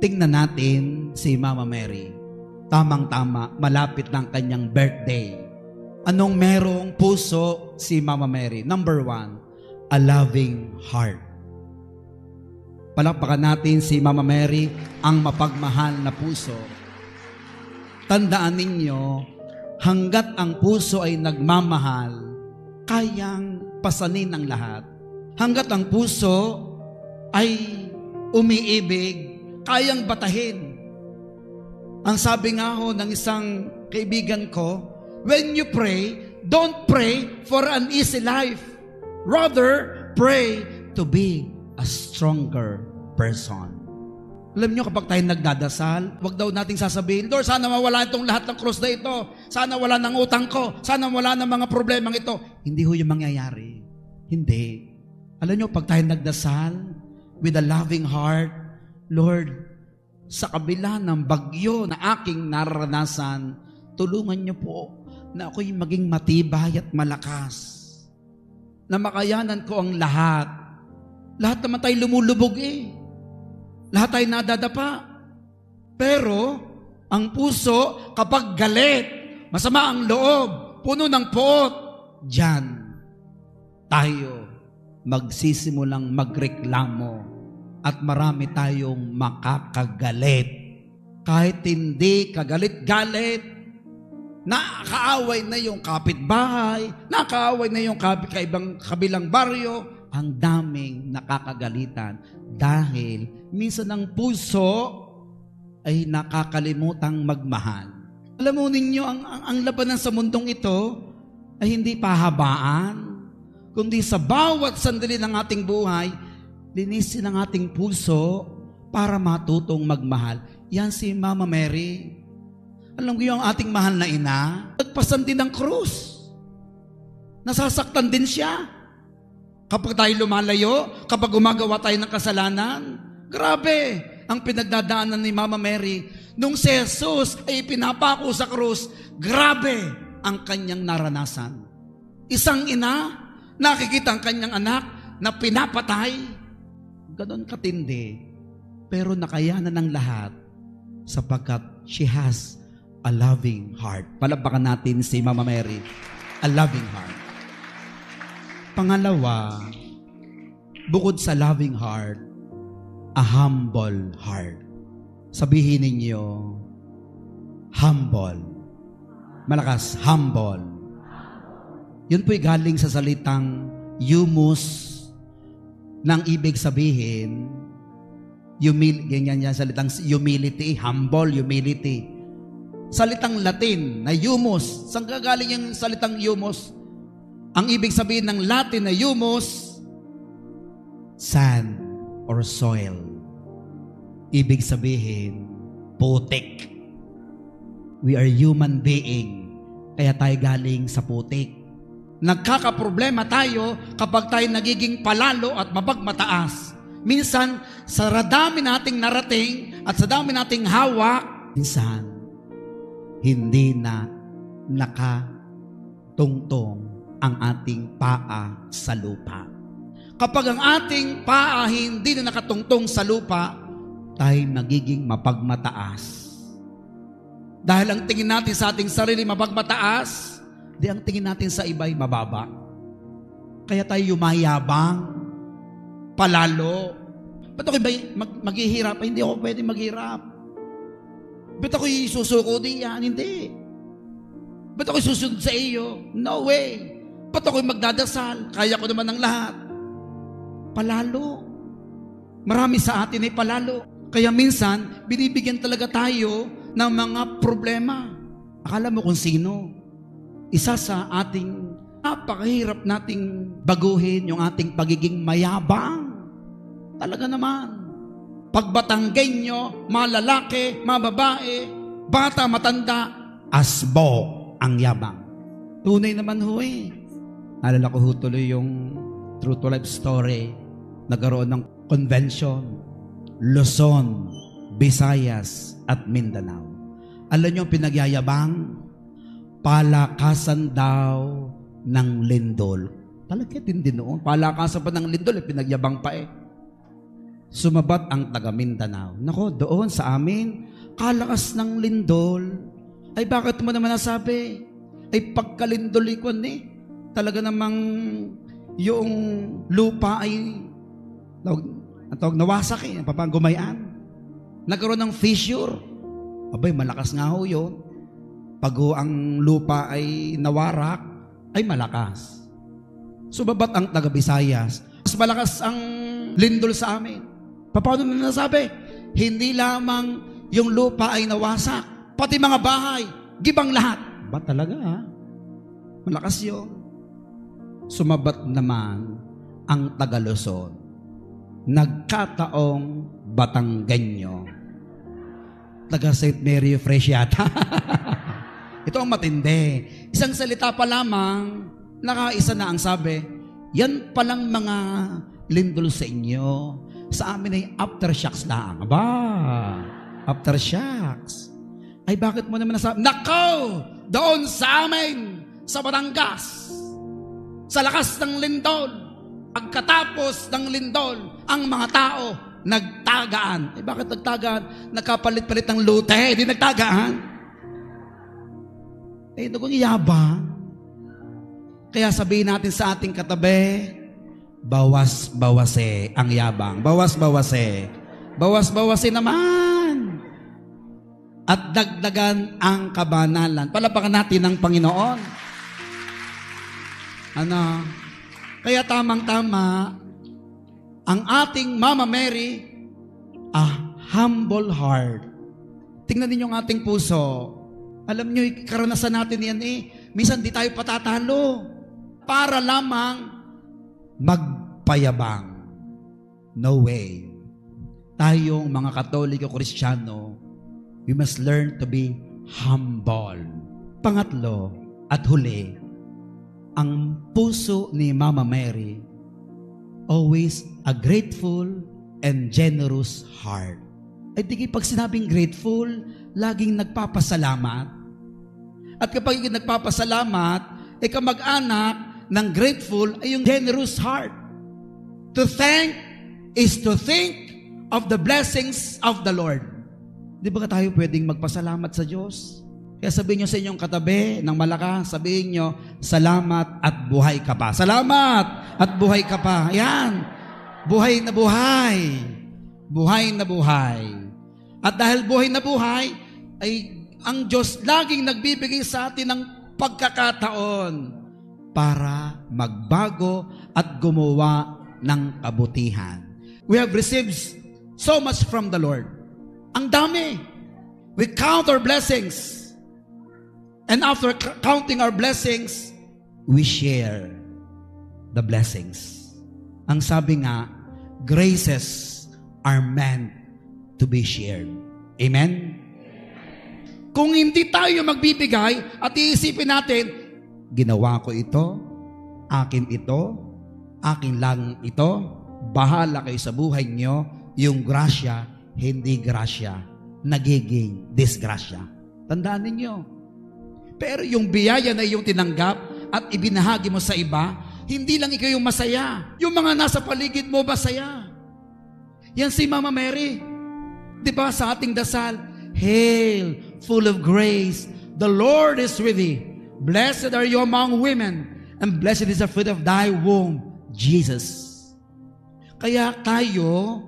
Tingnan natin si Mama Mary. Tamang-tama, malapit ng kanyang birthday. Anong merong puso si Mama Mary? Number 1, a loving heart. Palakpakan natin si Mama Mary, ang mapagmahal na puso. Tandaan ninyo, hanggat ang puso ay nagmamahal, kayang pasanin ang lahat. Hanggat ang puso ay umiibig, kayang batahin. Ang sabi nga ho ng isang kaibigan ko, when you pray, don't pray for an easy life. Rather, pray to be a stronger person. Alam nyo, kapag tayo nagdadasal, wag daw nating sasabihin, Lord, sana mawala itong lahat ng krus na ito. Sana wala ng utang ko. Sana wala ng mga problemang ito. Hindi ho yung mangyayari. Hindi. Alam nyo, pag tayo nagdasal with a loving heart, Lord, sa kabila ng bagyo na aking naranasan, tulungan niyo po na ako'y maging matibay at malakas. Na makayanan ko ang lahat. Lahat naman tayo lumulubog eh. Lahat tayo nadadapa. Pero, ang puso, kapag galit, masama ang loob, puno ng poot, diyan tayo magsisimulang magreklamo. At marami tayong makakagalit. Kahit hindi kagalit-galit, nakaaway na yung kapitbahay, nakaaway na yung kabilang baryo, ang daming nakakagalitan. Dahil minsan ang puso ay nakakalimutang magmahal. Alam mo ninyo, ang labanan sa mundong ito ay hindi pahabaan, kundi sa bawat sandali ng ating buhay, linisin ang ating puso para matutong magmahal. Yan si Mama Mary. Alam ko yung ating mahal na ina, nagpasan din ng krus. Nasasaktan din siya. Kapag tayo lumalayo, kapag gumagawa tayo ng kasalanan, grabe ang pinagdadaanan ni Mama Mary. Nung si Jesus ay pinapako sa krus, grabe ang kanyang naranasan. Isang ina, nakikita ang kanyang anak na pinapatay. Ganon katindi, pero nakayanan ng lahat sapagkat she has a loving heart. Palapakan natin si Mama Mary, a loving heart. Pangalawa, bukod sa loving heart, a humble heart. Sabihin ninyo, humble. Malakas, humble. Yun po'y galing sa salitang humus, nang ibig sabihin, ganyan yan salitang humility, humble, humility. Salitang Latin na humus. Saan gagaling yung salitang humus? Ang ibig sabihin ng Latin na humus, sand or soil. Ibig sabihin, putik. We are human being, kaya tayo galing sa putik. Nagkakaproblema tayo kapag tayo nagiging palalo at mapagmataas. Minsan, sa dami nating narating at sa dami nating hawak, minsan, hindi na nakatungtong ang ating paa sa lupa. Kapag ang ating paa hindi na nakatungtong sa lupa, tayo nagiging mapagmataas. Dahil ang tingin natin sa ating sarili mapagmataas, di ang tingin natin sa iba'y mababa. Kaya tayo yumayabang, palalo. Ba't ako maghihirap? Ay, hindi ako pwede maghirap. Ba't ako susuko diyan? Hindi. Ba't ako susunod sa iyo? No way. Ba't ako magdadasal? Kaya ko naman ang lahat. Palalo. Marami sa atin ay palalo. Kaya minsan, binibigyan talaga tayo ng mga problema. Akala mo kung sino? Isa sa ating napakahirap nating baguhin yung ating pagiging mayabang. Talaga naman. Pagbatanggenyo, malalaki, mababae, bata, matanda, asbo ang yabang. Tunay naman ho eh. Alala ko ho tuloy yung True to Life story. Nagkaroon ng convention. Luzon, Visayas, at Mindanao. Alam nyo pinagyayabang? Palakasan daw ng lindol. Talaga din noon. Palakasan pa ng lindol, pinagyabang pa eh. sumabat ang taga Mindanao. Nako, doon sa amin, kalakas ng lindol. Ay bakit mo naman nasabi? Ay pagkalindol ikon talaga namang yung lupa ay nawasak papangumayan. Nagkaroon ng fissure. Abay, malakas nga ho yun. Pag ang lupa ay nawarak, ay malakas. Subabat ang taga Visayas. Mas malakas ang lindol sa amin. Paano na nasabi? Hindi lamang yung lupa ay nawasak, pati mga bahay, gibang lahat. Ba talaga malakas yun. Sumabat naman ang taga Luzon. Nagkataong Batanggenyo. Taga St. Mary Fresh yata. Ito ang matindi. Isang salita pa lamang, nakaisa na ang sabi, yan palang mga lindol sa inyo. Sa amin ay aftershocks lang. Aba, aftershocks. Ay bakit mo naman nasabi? Nako! Doon sa amin, sa Batangas, sa lakas ng lindol, pagkatapos ng lindol, ang mga tao nagtagaan. Eh bakit nagtagaan? Nakapalit-palit ng lute, hindi nagtagaan. Eh nung iyabang. Kaya sabihin natin sa ating katabi, bawas-bawase ang yabang. Bawas-bawase. Bawas-bawase naman. At dagdagan ang kabanalan. Palapakan natin ang Panginoon. Kaya tamang-tama, ang ating Mama Mary, a humble heart. Tingnan ninyo ang ating puso. Alam nyo, karanasan natin yan minsan di tayo patatalo. Para lamang magpayabang. No way. Tayong mga Katoliko Kristiyano, we must learn to be humble. Pangatlo at huli, ang puso ni Mama Mary, always a grateful and generous heart. Ay di pag sinabing grateful, laging nagpapasalamat. At kapag nagpapasalamat, kamag-anak ng grateful ay yung generous heart. To thank is to think of the blessings of the Lord. Di ba tayo pwedeng magpasalamat sa Diyos? Kaya sabihin nyo sa inyong katabi ng malakas, sabihin nyo, salamat at buhay ka pa. Salamat at buhay ka pa. Yan. Buhay na buhay. Buhay na buhay. At dahil buhay na buhay, ay ang Diyos laging nagbibigay sa atin ng pagkakataon para magbago at gumawa ng kabutihan. We have received so much from the Lord. Ang dami. We count our blessings. And after counting our blessings, we share the blessings. Ang sabi nga, graces are meant to be shared. Amen? Kung hindi tayo magbibigay at iisipin natin, ginawa ko ito, akin lang ito, bahala kayo sa buhay nyo, yung grasya, hindi grasya, nagiging disgrasya. Tandaan ninyo. Pero yung biyaya na iyong tinanggap at ibinahagi mo sa iba, hindi lang ikaw yung masaya. Yung mga nasa paligid mo masaya. Yan si Mama Mary. Diba sa ating dasal, Hail, full of grace, the Lord is with thee. Blessed are you among women, and blessed is the fruit of thy womb, Jesus. Kaya tayo,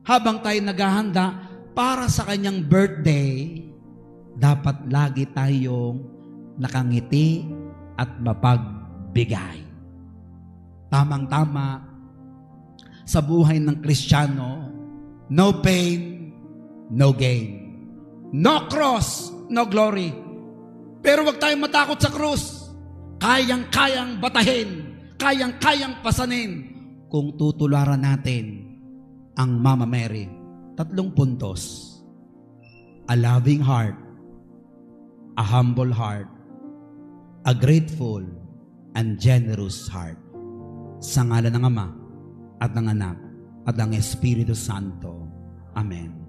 habang tayo naghahanda para sa kanyang birthday, dapat lagi tayong nakangiti at mapagbigay. Tamang-tama sa buhay ng Kristiyano, no pain, no gain. No cross, no glory. Pero wag tayong matakot sa krus. Kayang-kayang batahin, kayang-kayang pasanin kung tutularan natin ang Mama Mary. 3 puntos. A loving heart, a humble heart, a grateful and generous heart. Sa ngalan ng Ama at ng Anak at ng Espiritu Santo. Amen.